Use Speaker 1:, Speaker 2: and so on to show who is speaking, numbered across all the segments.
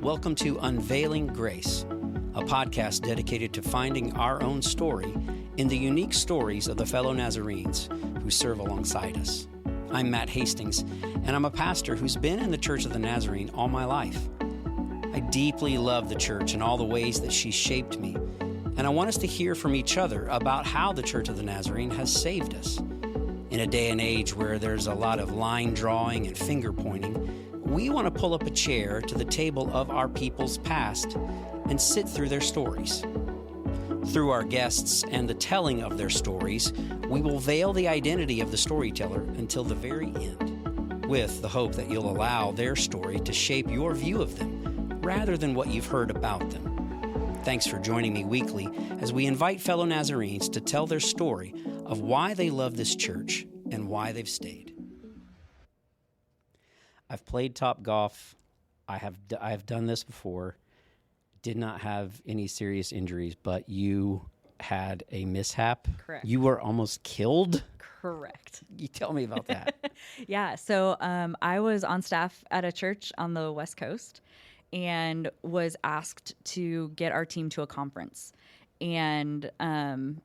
Speaker 1: Welcome to Unveiling Grace, a podcast dedicated to finding our own story in the unique stories of the fellow Nazarenes who serve alongside us. I'm Matt Hastings, and I'm a pastor who's been in the Church of the Nazarene all my life. I deeply love the church and all the ways that she's shaped me, and I want us to hear from each other about how the Church of the Nazarene has saved us. In a day and age where there's a lot of line drawing and finger pointing, we want to pull up a chair to the table of our people's past and sit through their stories. Through our guests and the telling of their stories, we will veil the identity of the storyteller until the very end, with the hope that you'll allow their story to shape your view of them, rather than what you've heard about them. Thanks for joining me weekly as we invite fellow Nazarenes to tell their story of why they love this church and why they've stayed. I've played top golf. I have done this before. Did not have any serious injuries, but you had a mishap.
Speaker 2: Correct.
Speaker 1: You were almost killed.
Speaker 2: Correct.
Speaker 1: You tell me about that.
Speaker 2: Yeah. So I was on staff at a church on the West Coast and was asked to get our team to a conference. And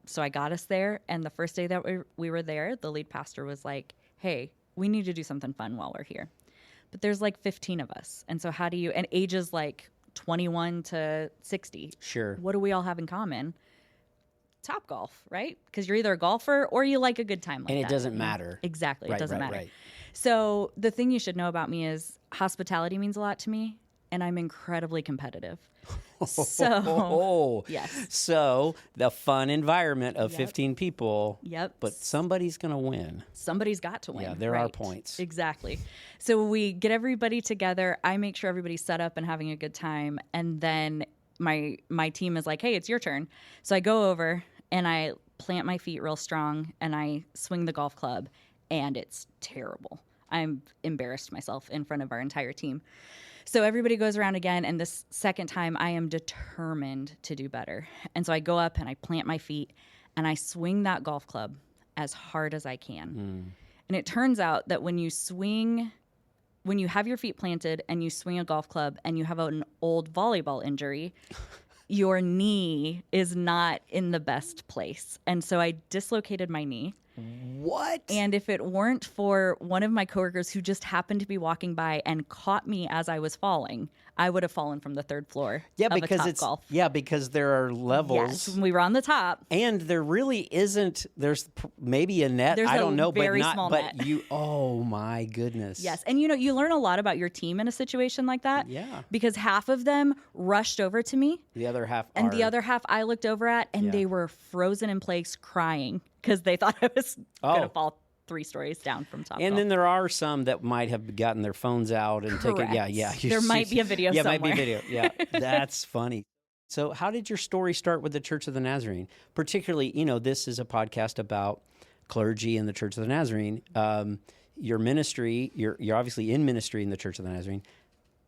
Speaker 2: so I got us there. And the first day that we were there, the lead pastor was like, hey, we need to do something fun while we're here. But there's like 15 of us. And so how do you, and ages like 21 to 60.
Speaker 1: Sure.
Speaker 2: What do we all have in common? Top golf, right? Because you're either a golfer or you like a good time like that.
Speaker 1: And it doesn't matter.
Speaker 2: Exactly.
Speaker 1: Right,
Speaker 2: it doesn't matter.
Speaker 1: Right.
Speaker 2: So the thing you should know about me is hospitality means a lot to me, and I'm incredibly competitive. So, yes.
Speaker 1: So the fun environment of 15 people.
Speaker 2: Yep.
Speaker 1: But somebody's going to win.
Speaker 2: Somebody's got to win.
Speaker 1: Yeah, there are points.
Speaker 2: Exactly. So we get everybody together. I make sure everybody's set up and having a good time. And then my team is like, hey, it's your turn. So I go over and I plant my feet real strong and I swing the golf club, and it's terrible. I'm embarrassed myself in front of our entire team. So everybody goes around again, and this second time I am determined to do better. And so I go up and I plant my feet and I swing that golf club as hard as I can. And it turns out that when you have your feet planted and you swing a golf club and you have an old volleyball injury, your knee is not in the best place. And so I dislocated my knee.
Speaker 1: What?
Speaker 2: And if it weren't for one of my coworkers who just happened to be walking by and caught me as I was falling, I would have fallen from the third floor of a Topgolf.
Speaker 1: Yeah, because there are levels.
Speaker 2: Yes, we were on the top.
Speaker 1: And there really isn't, there's maybe a net,
Speaker 2: There's
Speaker 1: I don't know,
Speaker 2: very
Speaker 1: but not,
Speaker 2: small
Speaker 1: but
Speaker 2: net.
Speaker 1: oh my goodness.
Speaker 2: Yes, and you learn a lot about your team in a situation like that.
Speaker 1: Yeah.
Speaker 2: Because half of them rushed over to me.
Speaker 1: The other half
Speaker 2: the other half I looked over at, and they were frozen in place crying because they thought I was going to fall 3 stories down from top.
Speaker 1: And then there are some that might have gotten their phones out and taken. Yeah.
Speaker 2: There might be a video somewhere.
Speaker 1: Yeah, might be a video. Yeah, that's funny. So how did your story start with the Church of the Nazarene? Particularly, this is a podcast about clergy in the Church of the Nazarene. Your ministry, you're obviously in ministry in the Church of the Nazarene,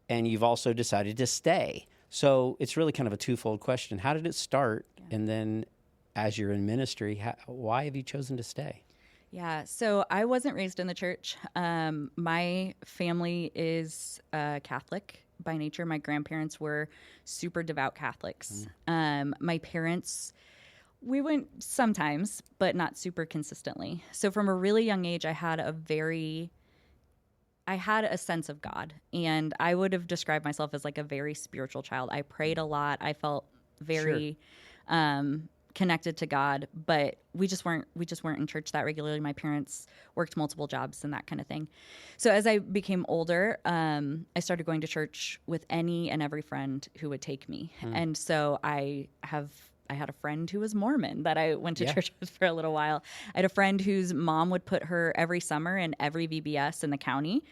Speaker 1: and you've also decided to stay. So it's really kind of a twofold question. How did it start? Yeah. And then as you're in ministry, why have you chosen to stay?
Speaker 2: Yeah, so I wasn't raised in the church. My family is Catholic by nature. My grandparents were super devout Catholics. My parents, we went sometimes, but not super consistently. So from a really young age, I had a sense of God, and I would have described myself as like a very spiritual child. I prayed a lot. I felt very connected to God, but we just weren't in church that regularly. My parents worked multiple jobs and that kind of thing. So as I became older, I started going to church with any and every friend who would take me. And so I had a friend who was Mormon that I went to church with for a little while. I had a friend whose mom would put her every summer in every VBS in the county.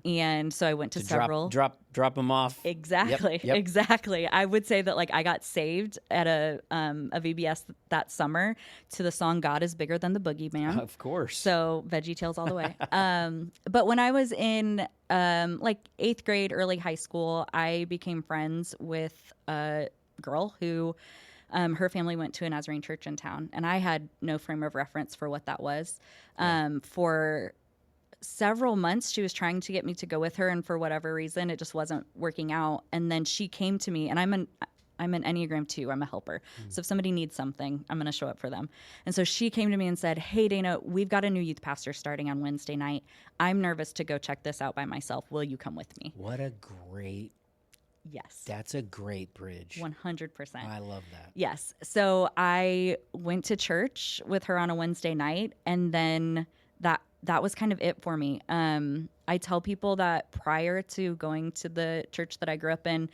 Speaker 2: And so I went to several.
Speaker 1: Drop them off.
Speaker 2: Exactly.
Speaker 1: Yep.
Speaker 2: Exactly. I would say that I got saved at a VBS that summer to the song "God is Bigger Than the Boogeyman."
Speaker 1: Of course.
Speaker 2: So VeggieTales all the way. But when I was in 8th grade, early high school, I became friends with a girl who her family went to a Nazarene church in town, and I had no frame of reference for what that was. For several months she was trying to get me to go with her, and for whatever reason it just wasn't working out. And then she came to me, and I'm an Enneagram 2. I'm a helper. So if somebody needs something, I'm going to show up for them. And so she came to me and said, "Hey, Dana, we've got a new youth pastor starting on Wednesday night. I'm nervous to go check this out by myself. Will you come with me?"
Speaker 1: What a great,
Speaker 2: Yes.
Speaker 1: that's a great bridge.
Speaker 2: 100%.
Speaker 1: I love that.
Speaker 2: Yes. So I went to church with her on a Wednesday night, and then that was kind of it for me. I tell people that prior to going to the church that I grew up in,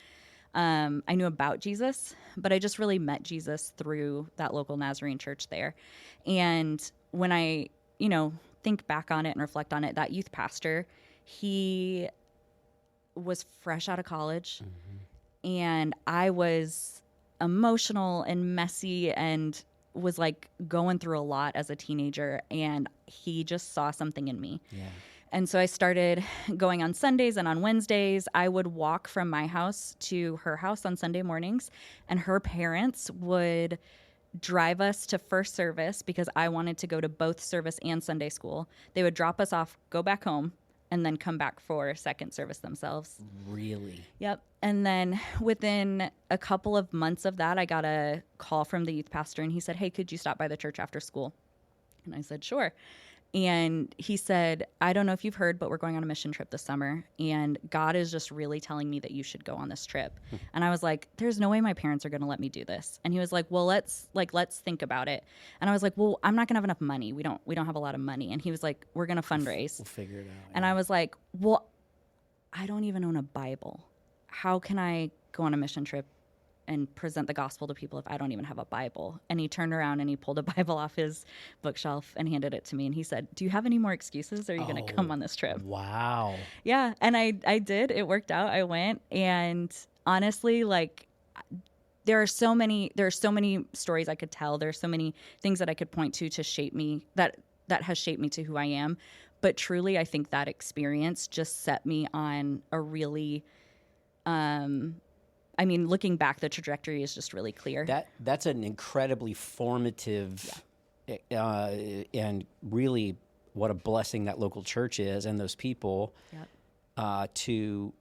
Speaker 2: I knew about Jesus, but I just really met Jesus through that local Nazarene church there. And when I, think back on it and reflect on it, that youth pastor, he was fresh out of college, and I was emotional and messy and was like going through a lot as a teenager, and he just saw something in me.
Speaker 1: Yeah.
Speaker 2: And so I started going on Sundays, and on Wednesdays I would walk from my house to her house on Sunday mornings, and her parents would drive us to first service because I wanted to go to both service and Sunday school. They would drop us off, go back home, and then come back for second service themselves.
Speaker 1: Really?
Speaker 2: Yep. And then within a couple of months of that, I got a call from the youth pastor, and he said, "Hey, could you stop by the church after school?" And I said, "Sure." And he said, "I don't know if you've heard, but we're going on a mission trip this summer, and God is just really telling me that you should go on this trip." And I was like, "There's no way my parents are going to let me do this." And he was like, "Well, let's think about it." And I was like, "Well, I'm not going to have enough money. We don't have a lot of money." And he was like, "We're going to fundraise."
Speaker 1: We'll figure it out.
Speaker 2: And I was like, "Well, I don't even own a Bible. How can I go on a mission trip and present the gospel to people if I don't even have a Bible?" And he turned around and he pulled a Bible off his bookshelf and handed it to me. And he said, "Do you have any more excuses? Or are you going to come on this trip?"
Speaker 1: Wow.
Speaker 2: Yeah. And I did. It worked out. I went. And honestly, there are so many stories I could tell. There are so many things that I could point to shape me, that has shaped me to who I am. But truly, I think that experience just set me on a really, looking back, the trajectory is just really clear.
Speaker 1: That's an incredibly formative, and really what a blessing that local church is, and those people, to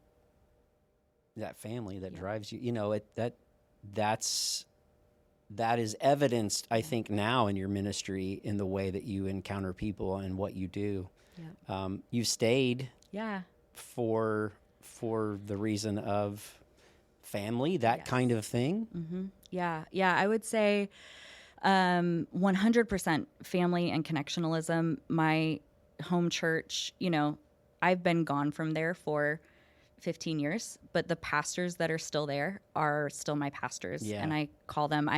Speaker 1: that family that drives you. That is evidenced, I think, now in your ministry in the way that you encounter people and what you do. You've stayed for the reason of family, that kind of thing.
Speaker 2: Mm-hmm. Yeah. I would say 100% family and connectionalism. My home church, I've been gone from there for 15 years, but the pastors that are still there are still my pastors.
Speaker 1: Yeah.
Speaker 2: And I call them,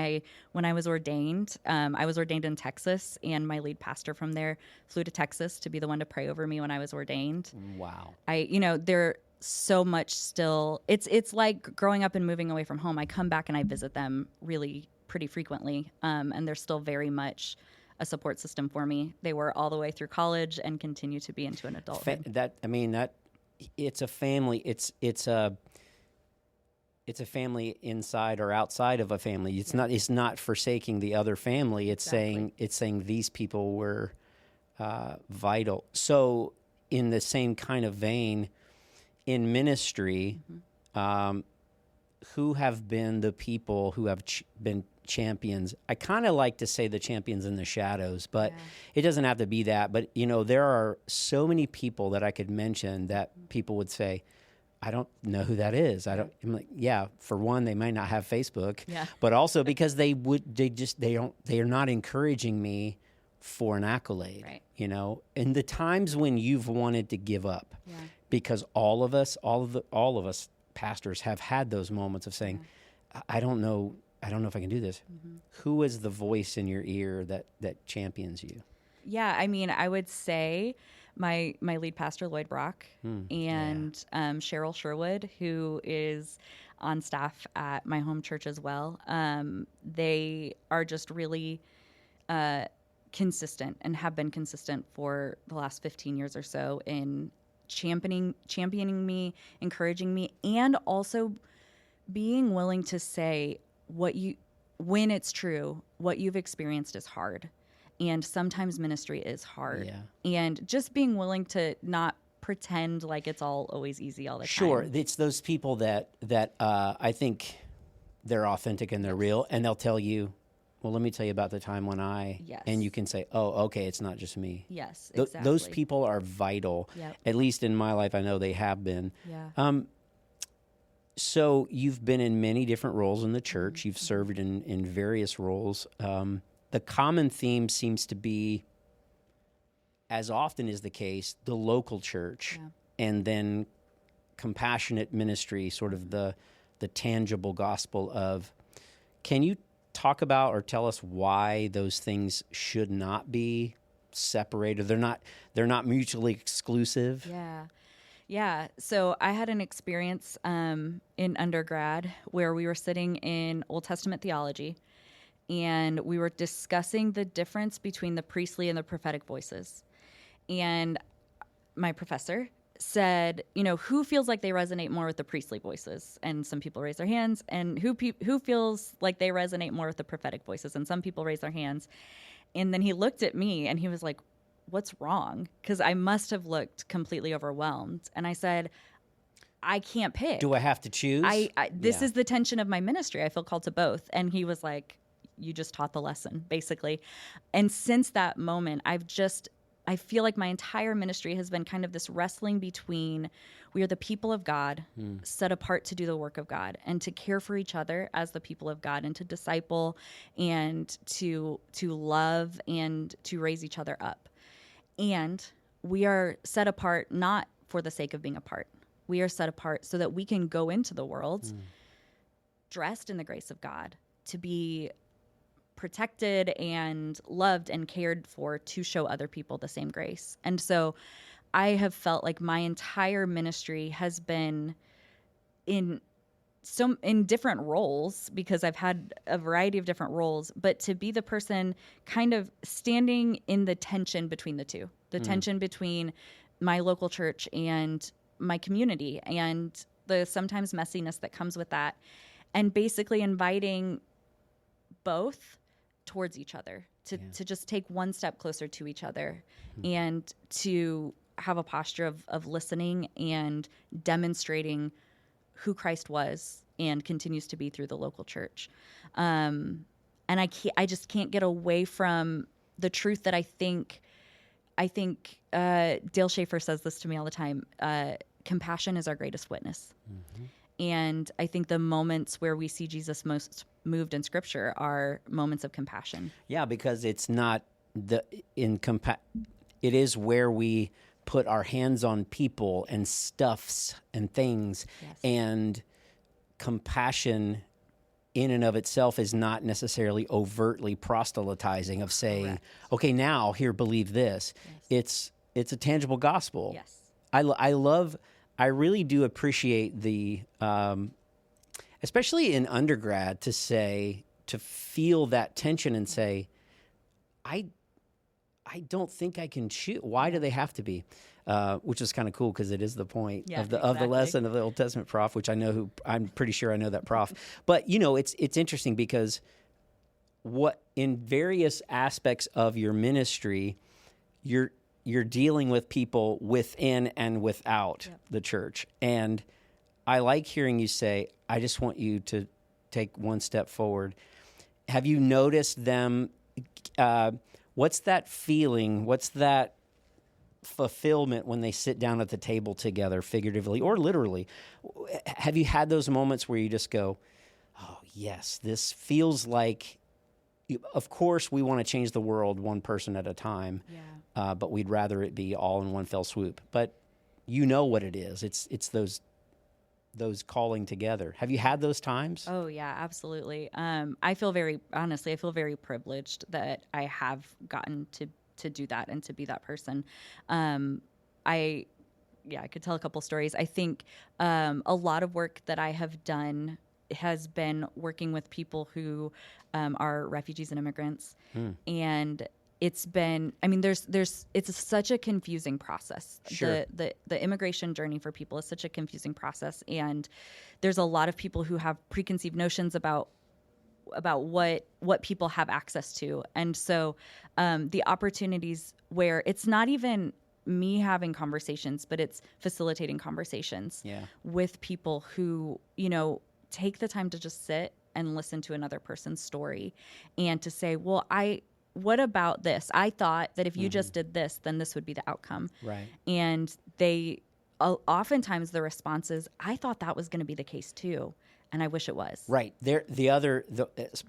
Speaker 2: when I was ordained in Texas, and my lead pastor from there flew to Texas to be the one to pray over me when I was ordained.
Speaker 1: Wow.
Speaker 2: They're so much still, it's like growing up and moving away from home. I come back and I visit them really pretty frequently. And they're still very much a support system for me. They were all the way through college and continue to be into an adulthood.
Speaker 1: It's a family. It's a family inside or outside of a family. It's not forsaking the other family. It's saying these people were vital. So in the same kind of vein, in ministry, who have been the people who have been champions? I kind of like to say the champions in the shadows, but it doesn't have to be that. But, there are so many people that I could mention that people would say, "I don't know who that is." I'm like, for one, they might not have Facebook, but also because they are not encouraging me for an accolade,
Speaker 2: right.
Speaker 1: And the times when you've wanted to give up, because all of us pastors have had those moments of saying, I don't know if I can do this. Who is the voice in your ear that champions you?
Speaker 2: Yeah, I would say my lead pastor, Lloyd Brock, and Cheryl Sherwood, who is on staff at my home church as well. They are just really consistent and have been consistent for the last 15 years or so in championing me, encouraging me, and also being willing to say when it's true, what you've experienced is hard. And sometimes ministry is hard.
Speaker 1: Yeah.
Speaker 2: And just being willing to not pretend like it's all always easy all the time.
Speaker 1: Sure. It's those people that I think they're authentic and they're real, and they'll tell you, well, let me tell you about the time when
Speaker 2: Yes.
Speaker 1: and you can say, oh, okay, it's not just me.
Speaker 2: Yes, exactly.
Speaker 1: Those people are vital.
Speaker 2: Yep.
Speaker 1: At least in my life, I know they have been.
Speaker 2: Yeah.
Speaker 1: So you've been in many different roles in the church. You've served in various roles. The common theme seems to be, as often is the case, the local church, and then compassionate ministry, sort of the tangible gospel of. Can you talk about or tell us why those things should not be separated? They're not mutually exclusive.
Speaker 2: Yeah. So I had an experience in undergrad where we were sitting in Old Testament theology, and we were discussing the difference between the priestly and the prophetic voices. And my professor said, who feels like they resonate more with the priestly voices? And some people raise their hands. And who feels like they resonate more with the prophetic voices? And some people raise their hands. And then he looked at me and he was like, what's wrong? Because I must have looked completely overwhelmed. And I said, I can't pick.
Speaker 1: Do I have to choose?
Speaker 2: This is the tension of my ministry. I feel called to both. And he was like, you just taught the lesson, basically. And since that moment, I feel like my entire ministry has been kind of this wrestling between we are the people of God, set apart to do the work of God and to care for each other as the people of God and to disciple and to love and to raise each other up. And we are set apart not for the sake of being apart. We are set apart so that we can go into the world dressed in the grace of God to be protected and loved and cared for to show other people the same grace. And so I have felt like my entire ministry has been in different roles because I've had a variety of different roles, but to be the person kind of standing in the tension between the two, the tension between my local church and my community and the sometimes messiness that comes with that, and basically inviting both towards each other to just take one step closer to each other and to have a posture of listening and demonstrating who Christ was and continues to be through the local church. And I just can't get away from the truth that I think Dale Schaffer says this to me all the time. Compassion is our greatest witness. And I think the moments where we see Jesus most moved in Scripture are moments of compassion.
Speaker 1: Yeah, because it's not it is where we put our hands on people and stuffs and things.
Speaker 2: Yes.
Speaker 1: And compassion in and of itself is not necessarily overtly proselytizing of saying,
Speaker 2: Correct.
Speaker 1: okay, now here, believe this.
Speaker 2: Yes.
Speaker 1: It's a tangible gospel.
Speaker 2: Yes.
Speaker 1: I really do appreciate the, especially in undergrad, to feel that tension and say, I don't think I can choose. Why do they have to be? Which is kind of cool because it is the point of the lesson of the Old Testament prof, which I'm pretty sure I know that prof. But it's interesting because what in various aspects of your ministry, you're dealing with people within and without the church. And I like hearing you say, I just want you to take one step forward. Have you noticed them? What's that feeling? What's that fulfillment when they sit down at the table together, figuratively or literally? Have you had those moments where you just go, oh, yes, this feels like, of course, we want to change the world one person at a time, but we'd rather it be all in one fell swoop. But you know what it is. It's those calling together. Have you had those times?
Speaker 2: Oh yeah, absolutely. I feel very privileged that I have gotten to do that and to be that person. I could tell a couple stories. I think a lot of work that I have done has been working with people who are refugees and immigrants, and it's been, it's such a confusing process.
Speaker 1: Sure.
Speaker 2: The immigration journey for people is such a confusing process. And there's a lot of people who have preconceived notions about about what people have access to. And so the opportunities where it's not even me having conversations, but it's facilitating conversations with people who, take the time to just sit and listen to another person's story and to say, well, what about this? I thought that if you just did this, then this would be the outcome.
Speaker 1: Right.
Speaker 2: And they, oftentimes the response is, I thought that was going to be the case too. And I wish it was. Right.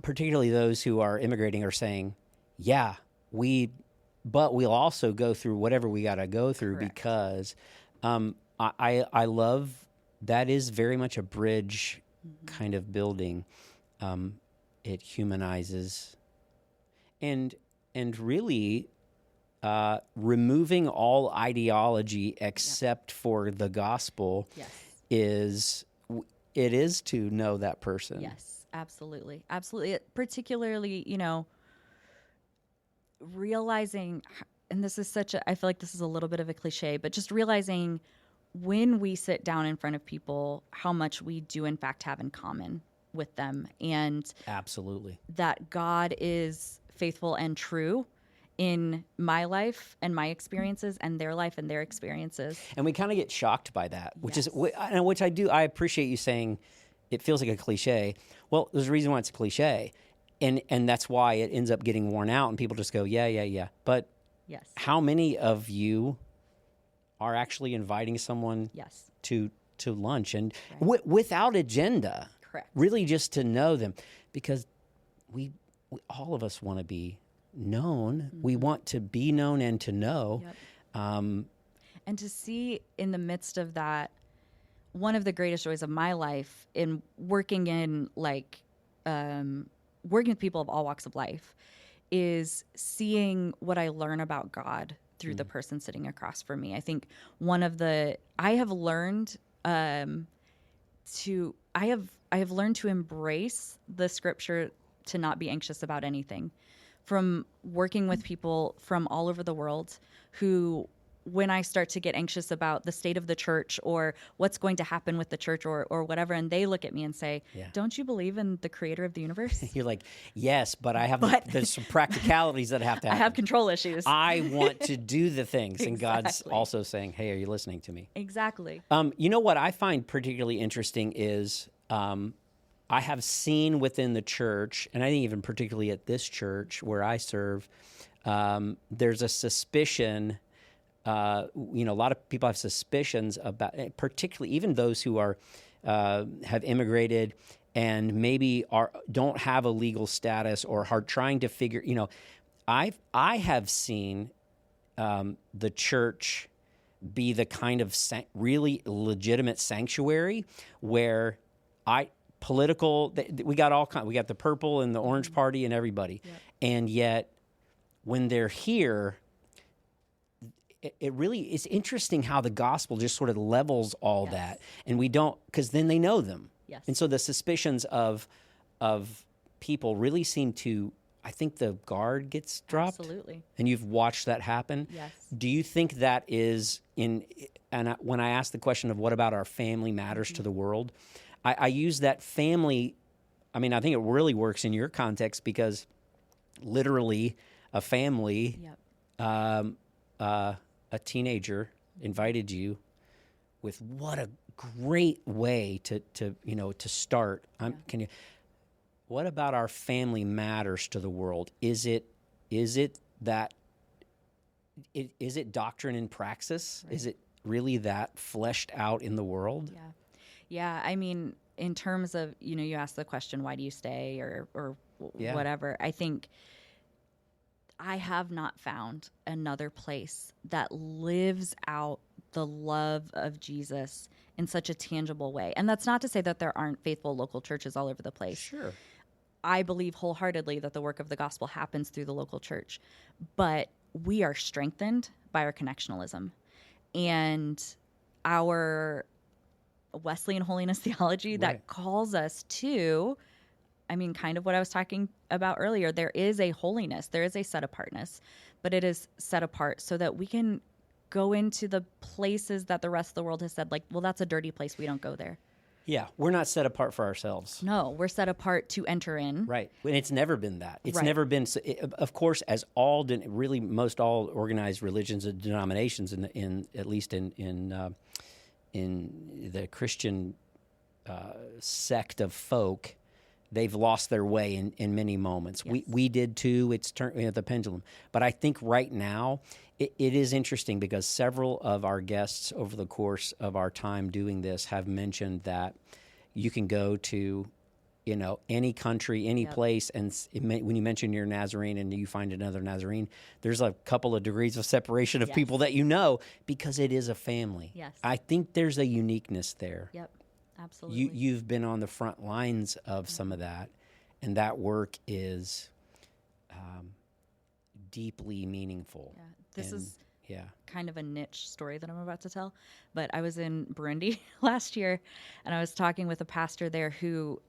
Speaker 1: Particularly those who are immigrating are saying, but we'll also go through whatever we got to go through. Correct. Because I love that is very much a bridge kind of building. It humanizes and really removing all ideology except for the gospel is to know that person.
Speaker 2: Yes, absolutely. Absolutely. Particularly, realizing, and this is I feel like this is a little bit of a cliche, but just realizing when we sit down in front of people, how much we do in fact have in common with them. And
Speaker 1: absolutely
Speaker 2: that God is faithful and true in my life and my experiences and their life and their experiences.
Speaker 1: And we kind of get shocked by that, which I appreciate you saying it feels like a cliche. Well, there's a reason why it's a cliche. And that's why it ends up getting worn out and people just go, yeah. But how many of you are actually inviting someone to lunch and without agenda?
Speaker 2: Correct.
Speaker 1: Really just to know them, because we all of us want to be known. Mm-hmm. We want to be known and to know.
Speaker 2: Yep. And to see in the midst of that, one of the greatest joys of my life in working working with people of all walks of life is seeing what I learn about God through the person sitting across from me. I think I have learned to embrace the scripture to not be anxious about anything, from working with people from all over the world who, when I start to get anxious about the state of the church or what's going to happen with the church or whatever, and they look at me and say, don't you believe in the creator of the universe?
Speaker 1: You're like, yes, but there's some practicalities that have to happen.
Speaker 2: I have control issues.
Speaker 1: I want to do the things. And God's also saying, hey, are you listening to me?
Speaker 2: Exactly.
Speaker 1: What I find particularly interesting is I have seen within the church, and I think even particularly at this church where I serve, there's a suspicion. A lot of people have suspicions about, particularly even those who are have immigrated and maybe don't have a legal status or are trying to figure. I have seen the church be the kind of really legitimate sanctuary where we got all kind. We got the purple and the orange party and everybody, and yet when they're here. It really is interesting how the gospel just sort of levels all that, and we don't, because then they know them.
Speaker 2: Yes.
Speaker 1: And so the suspicions of people really seem to, I think the guard gets dropped.
Speaker 2: Absolutely.
Speaker 1: And you've watched that happen.
Speaker 2: Yes.
Speaker 1: Do you think that is when I ask the question of what about our family matters to the world, I use that family. I mean, I think it really works in your context because literally a family, a teenager invited you with what a great way to start. What about our family matters to the world? Is it doctrine and praxis? Right. Is it really that fleshed out in the world?
Speaker 2: Yeah. I mean, in terms of, you asked the question, why do you stay or whatever, I think I have not found another place that lives out the love of Jesus in such a tangible way. And that's not to say that there aren't faithful local churches all over the place.
Speaker 1: Sure.
Speaker 2: I believe wholeheartedly that the work of the gospel happens through the local church. But we are strengthened by our connectionalism and our Wesleyan holiness theology that calls us to, kind of what I was talking about earlier. There is a holiness, there is a set apartness, but it is set apart so that we can go into the places that the rest of the world has said, like, well, that's a dirty place. We don't go there.
Speaker 1: Yeah, we're not set apart for ourselves.
Speaker 2: No, we're set apart to enter in.
Speaker 1: Right. And it's never been that. It's
Speaker 2: Right.
Speaker 1: never been, of course, as really most all organized religions and denominations, in at least in the Christian sect of folk, they've lost their way in many moments.
Speaker 2: Yes.
Speaker 1: We did too. It's turned the pendulum. But I think right now it is interesting because several of our guests over the course of our time doing this have mentioned that you can go to, any country, any place, and when you mention you're Nazarene and you find another Nazarene, there's a couple of degrees of separation of people that because it is a family.
Speaker 2: Yes.
Speaker 1: I think there's a uniqueness there.
Speaker 2: Yep, absolutely.
Speaker 1: You've been on the front lines of some of that, and that work is deeply meaningful.
Speaker 2: Yeah, this is kind of a niche story that I'm about to tell, but I was in Burundi last year, and I was talking with a pastor there who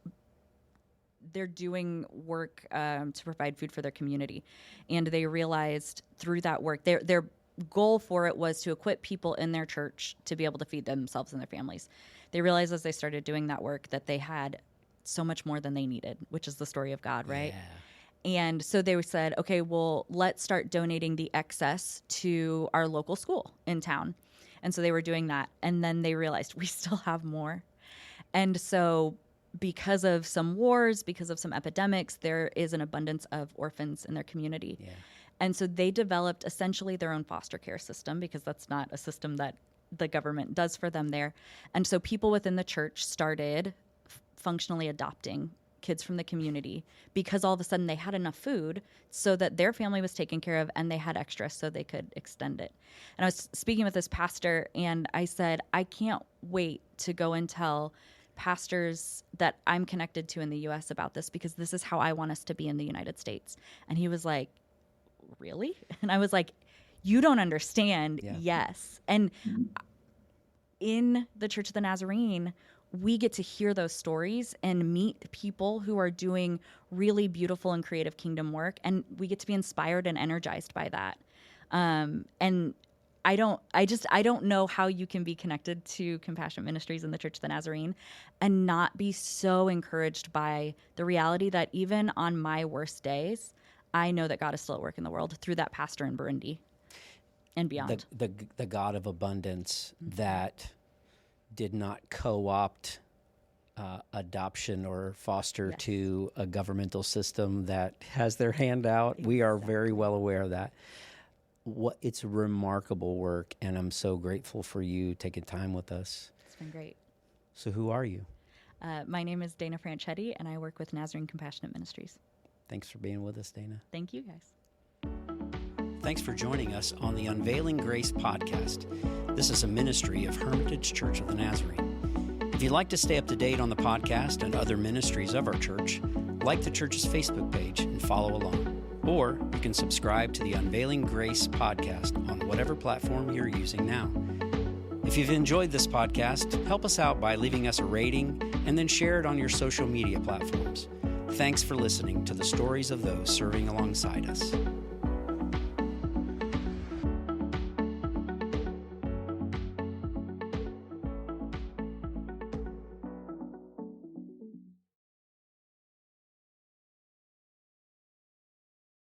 Speaker 2: they're doing work to provide food for their community, and they realized through that work, their goal for it was to equip people in their church to be able to feed themselves and their families. They realized as they started doing that work that they had so much more than they needed, which is the story of God, right?
Speaker 1: Yeah.
Speaker 2: And so they said, okay, well, let's start donating the excess to our local school in town. And so they were doing that. And then they realized we still have more. And so because of some wars, because of some epidemics, there is an abundance of orphans in their community.
Speaker 1: Yeah.
Speaker 2: And so they developed essentially their own foster care system, because that's not a system that the government does for them there. And so people within the church started functionally adopting kids from the community because all of a sudden they had enough food so that their family was taken care of, and they had extra so they could extend it. And I was speaking with this pastor, and I said, I can't wait to go and tell pastors that I'm connected to in the U.S. about this, because this is how I want us to be in the United States. And he was like, really? And I was like, you don't understand.
Speaker 1: Yeah.
Speaker 2: Yes. And in the Church of the Nazarene, we get to hear those stories and meet people who are doing really beautiful and creative kingdom work, and we get to be inspired and energized by that. And I don't know how you can be connected to Compassionate Ministries in the Church of the Nazarene and not be so encouraged by the reality that even on my worst days, I know that God is still at work in the world through that pastor in Burundi and beyond.
Speaker 1: The God of abundance that did not co-opt adoption or foster to a governmental system that has their hand out. Exactly. We are very well aware of that. It's remarkable work, and I'm so grateful for you taking time with us.
Speaker 2: It's been great.
Speaker 1: So who are you?
Speaker 2: My name is Dana Franchetti, and I work with Nazarene Compassionate Ministries.
Speaker 1: Thanks for being with us, Dana.
Speaker 2: Thank you, guys.
Speaker 1: Thanks for joining us on the Unveiling Grace podcast. This is a ministry of Hermitage Church of the Nazarene. If you'd like to stay up to date on the podcast and other ministries of our church, like the church's Facebook page and follow along. Or you can subscribe to the Unveiling Grace podcast on whatever platform you're using now. If you've enjoyed this podcast, help us out by leaving us a rating and then share it on your social media platforms. Thanks for listening to the stories of those serving alongside us.